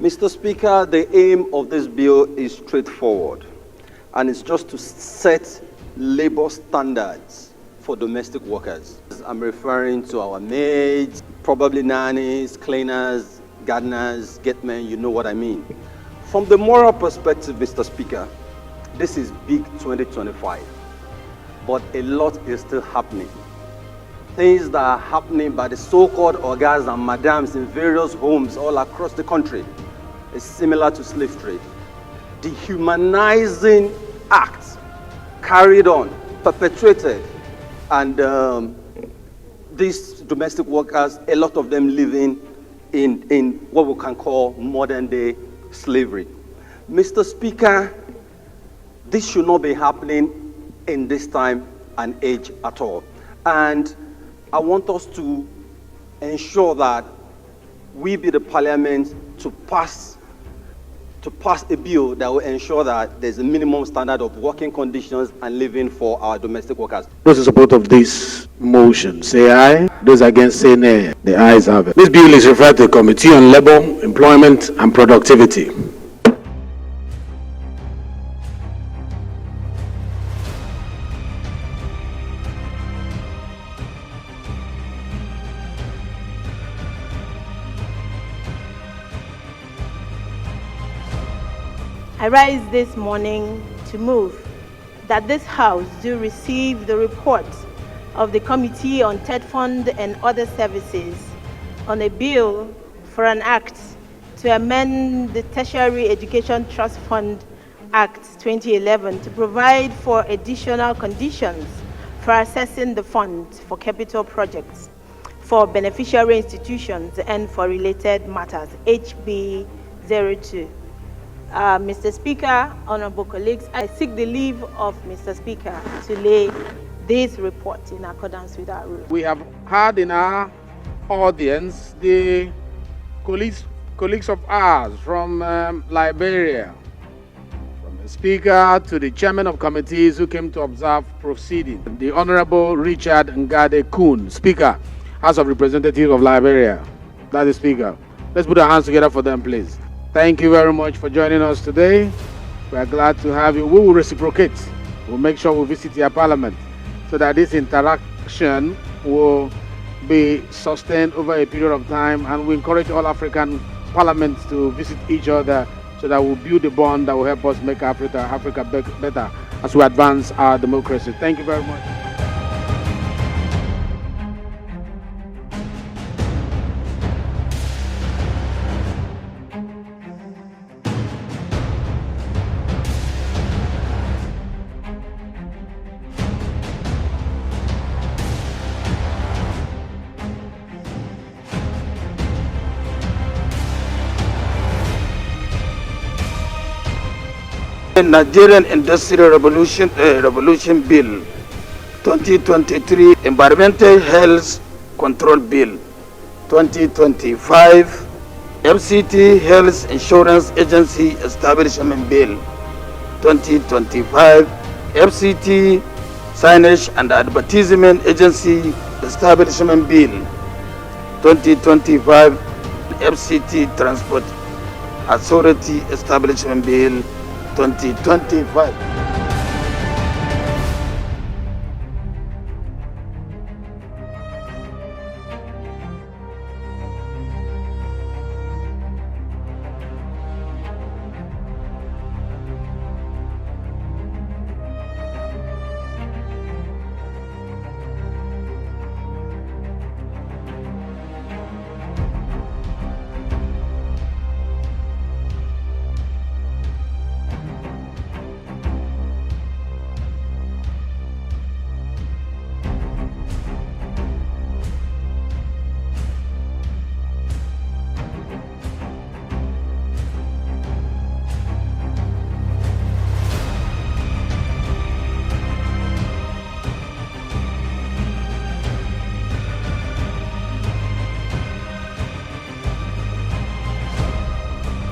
Mr. Speaker, the aim of this bill is straightforward, and it's just to set labor standards for domestic workers. I'm referring to our maids, probably nannies, cleaners, gardeners, gatemen, you know what I mean. From the moral perspective, Mr. Speaker, this is big 2025, but a lot is still happening. Things that are happening by the so-called ogas and madams in various homes all across the country is similar to slave trade. Dehumanizing acts carried on, perpetrated, and these domestic workers, a lot of them living in what we can call modern day slavery. Mr. Speaker, this should not be happening in this time and age at all. And I want us to ensure that we be the parliament to pass a bill that will ensure that there's a minimum standard of working conditions and living for our domestic workers. Those in support of this motion, say aye. Those against, say nay. The ayes have it. This bill is referred to the Committee on Labour, Employment and Productivity. I rise this morning to move that this House do receive the report of the Committee on TED Fund and Other Services on a bill for an act to amend the Tertiary Education Trust Fund Act 2011 to provide for additional conditions for assessing the fund for capital projects, for beneficiary institutions, and for related matters, HB 02. Mr. Speaker, honorable colleagues, I seek the leave of Mr. Speaker to lay this report in accordance with our rules. We have had in our audience the colleagues of ours from Liberia, from the Speaker to the Chairman of committees who came to observe proceedings. The Honorable Richard Ngade Kun, Speaker, House of Representatives of Liberia. That is Speaker. Let's put our hands together for them, please. Thank you very much for joining us today. We are glad to have you. We will reciprocate. We'll make sure we visit your parliament so that this interaction will be sustained over a period of time, and we encourage all African parliaments to visit each other so that we'll build a bond that will help us make Africa better as we advance our democracy. Thank you very much. Nigerian Industrial Revolution Bill 2023, Environmental Health Control Bill 2025, FCT Health Insurance Agency Establishment Bill 2025, FCT Signage and Advertisement Agency Establishment Bill 2025, FCT Transport Authority Establishment Bill 2025.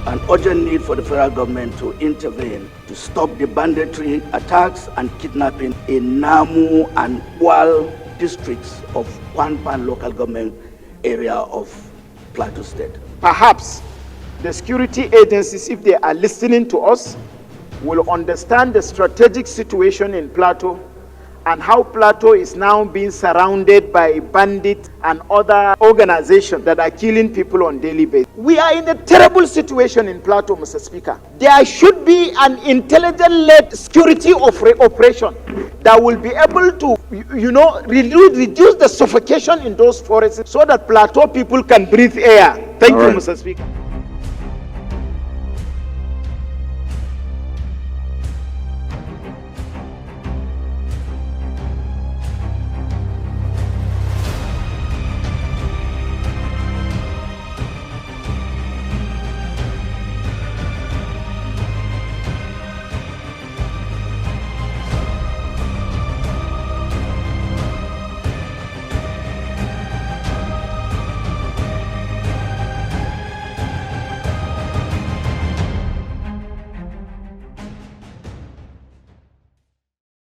An urgent need for the federal government to intervene to stop the banditry attacks and kidnapping in Namu and Wal districts of Kwanpan local government area of Plateau State. Perhaps The security agencies, if they are listening to us, will understand the strategic situation in Plateau and how Plateau is now being surrounded by bandits and other organizations that are killing people on a daily basis. We are in a terrible situation in Plateau, Mr. Speaker. There should be an intelligent-led security operation that will be able to, reduce the suffocation in those forests so that Plateau people can breathe air. Thank you, Mr. Speaker.